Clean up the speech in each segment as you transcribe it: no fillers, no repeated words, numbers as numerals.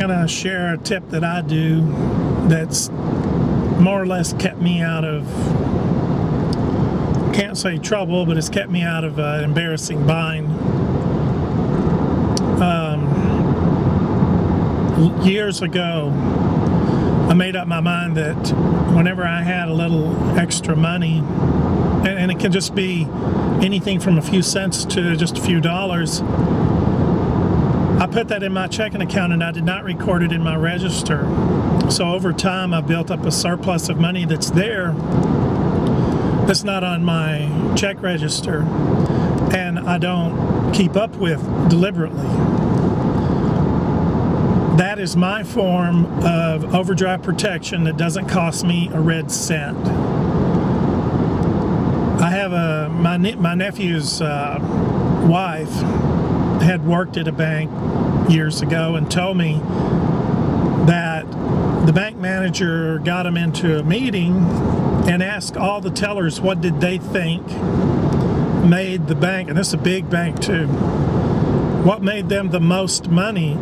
going to share a tip that I do that's more or less kept me out of, can't say trouble, but it's kept me out of an embarrassing bind. Years ago, I made up my mind that whenever I had a little extra money, and it can just be anything from a few cents to just a few dollars, I put that in my checking account and I did not record it in my register. So over time I've built up a surplus of money that's there, that's not on my check register, and I don't keep up with deliberately. That is my form of overdraft protection that doesn't cost me a red cent. I have my nephew's wife had worked at a bank years ago and told me that the bank manager got him into a meeting and asked all the tellers what did they think made the bank, and this is a big bank too, what made them the most money.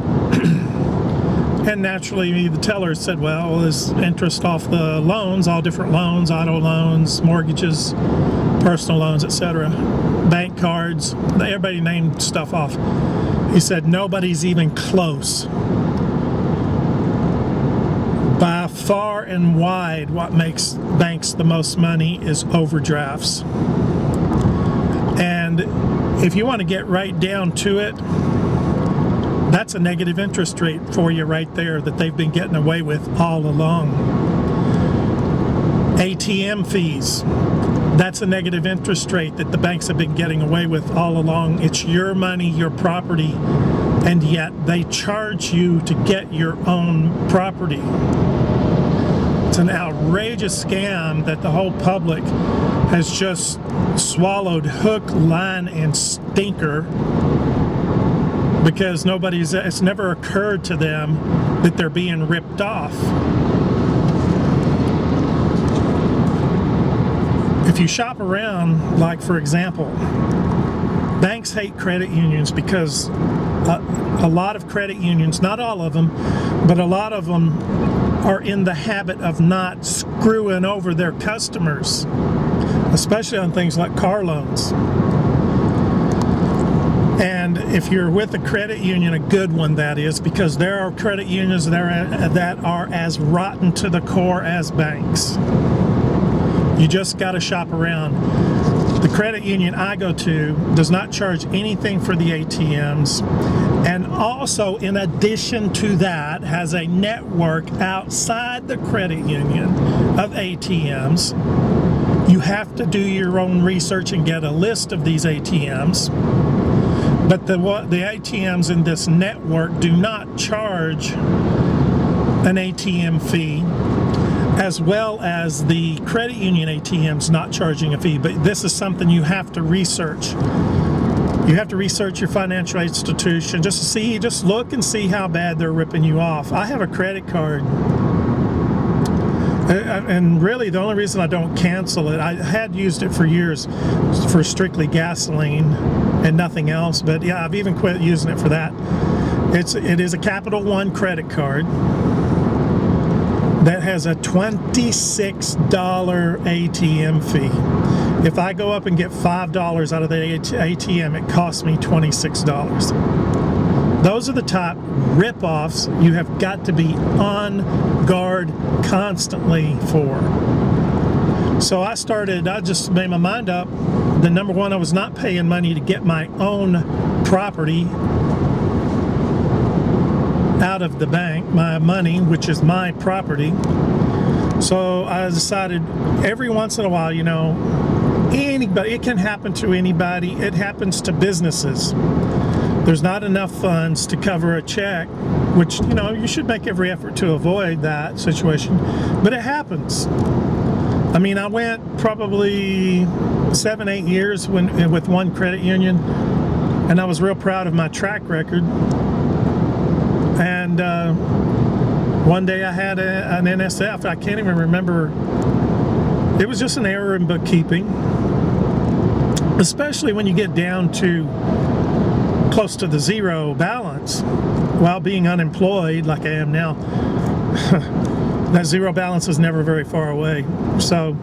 And naturally the tellers said, well, there's interest off the loans, all different loans, auto loans, mortgages, personal loans, etc., bank cards. Everybody named stuff off. He said nobody's even close. By far and wide, what makes banks the most money is overdrafts. And if you want to get right down to it, that's a negative interest rate for you right there that they've been getting away with all along. ATM fees, that's a negative interest rate that the banks have been getting away with all along. It's your money, your property, and yet they charge you to get your own property. It's an outrageous scam that the whole public has just swallowed hook, line, and stinker, because it's never occurred to them that they're being ripped off. If you shop around, like for example, banks hate credit unions because a lot of credit unions, not all of them, but a lot of them are in the habit of not screwing over their customers, especially on things like car loans. And if you're with a credit union, a good one that is, because there are credit unions that are as rotten to the core as banks. You just got to shop around. The credit union I go to does not charge anything for the ATMs, and also in addition to that has a network outside the credit union of ATMs. You have to do your own research and get a list of these ATMs. But the ATMs in this network do not charge an ATM fee, as well as the credit union ATMs not charging a fee. But this is something you have to research. You have to research your financial institution just look and see how bad they're ripping you off. I have a credit card, and really the only reason I don't cancel it, I had used it for years for strictly gasoline and nothing else, but yeah, I've even quit using it for that. It is a Capital One credit card that has a $26 ATM fee. If I go up and get $5 out of the ATM, it costs me $26. Those are the top rip-offs you have got to be on guard constantly for. So I just made my mind up. The number one, I was not paying money to get my own property out of the bank, my money, which is my property. So I decided every once in a while, anybody, it can happen to anybody. It happens to businesses. There's not enough funds to cover a check, which, you should make every effort to avoid that situation, but it happens. I mean, I went probably 7-8 years with one credit union, and I was real proud of my track record. And one day I had an NSF. I can't even remember. It was just an error in bookkeeping, especially when you get down to close to the zero balance. while being unemployed like I am now, that zero balance was never very far away. So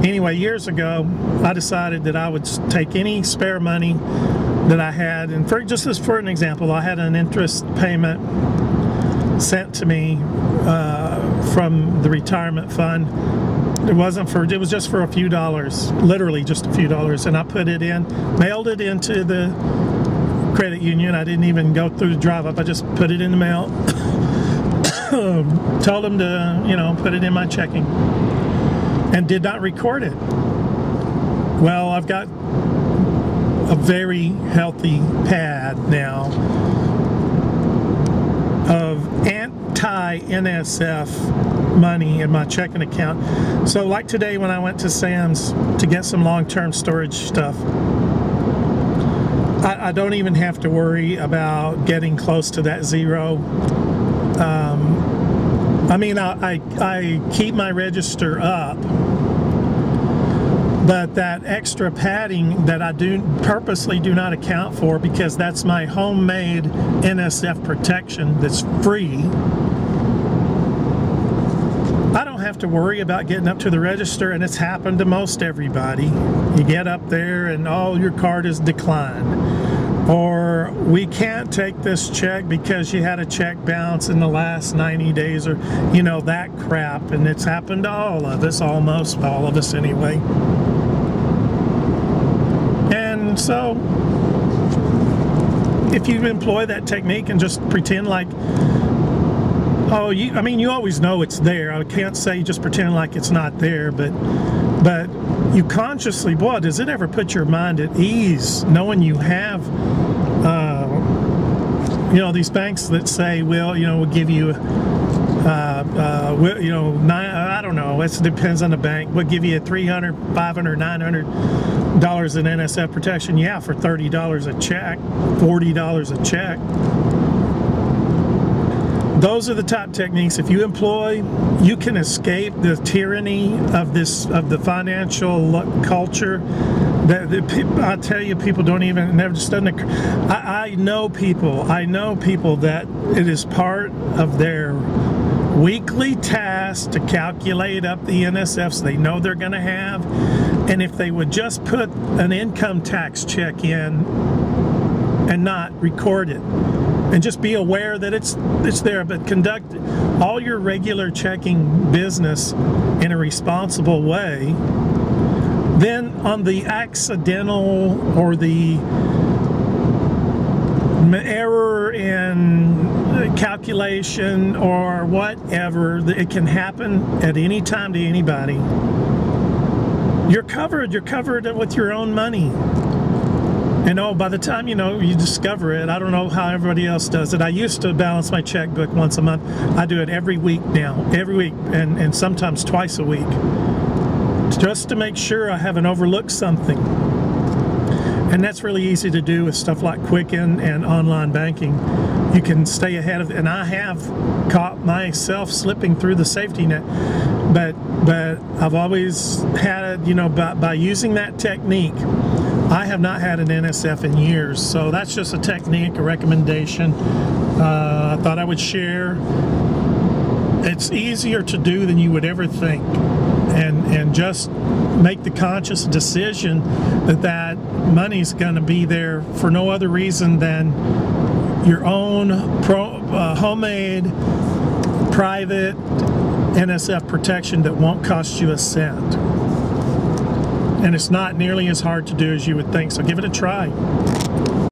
anyway, years ago, I decided that I would take any spare money that I had, and just as for an example, I had an interest payment sent to me from the retirement fund. It was just for a few dollars, literally just a few dollars, and I put it in, mailed it into the credit union. I didn't even go through the drive-up. I just put it in the mail. Told them to, put it in my checking, and did not record it. Well, I've got a very healthy pad now of anti-NSF money in my checking account. So like today when I went to Sam's to get some long-term storage stuff, I don't even have to worry about getting close to that zero. I keep my register up, but that extra padding that I purposely do not account for, because that's my homemade NSF protection that's free. I don't have to worry about getting up to the register, and it's happened to most everybody. You get up there and your card is declined, or we can't take this check because you had a check bounce in the last 90 days, or that crap. And it's happened to all of us, almost all of us anyway. And so if you employ that technique and just pretend like, you always know it's there. I can't say just pretend like it's not there, but you consciously, boy, does it ever put your mind at ease knowing you have, these banks that say, well, we'll give you, I don't know, it depends on the bank. We'll give you $300, $500, $900 in NSF protection. Yeah, for $30 a check, $40 a check. Those are the top techniques. If you employ, you can escape the tyranny of the financial culture. I tell you, people don't even, never just doesn't occur. I know people that it is part of their weekly task to calculate up the NSFs they know they're going to have, and if they would just put an income tax check in and not record it, and just be aware that it's there, but conduct all your regular checking business in a responsible way, then on the accidental or the error in calculation or whatever, it can happen at any time to anybody. You're covered with your own money. And by the time you discover it, I don't know how everybody else does it. I used to balance my checkbook once a month. I do it every week now, and sometimes twice a week, just to make sure I haven't overlooked something. And that's really easy to do with stuff like Quicken and online banking. You can stay ahead of it, and I have caught myself slipping through the safety net. But I've always had, by using that technique, I have not had an NSF in years. So that's just a technique, a recommendation. I thought I would share. It's easier to do than you would ever think. And just make the conscious decision that money's going to be there for no other reason than your own homemade private NSF protection that won't cost you a cent. And it's not nearly as hard to do as you would think, so give it a try.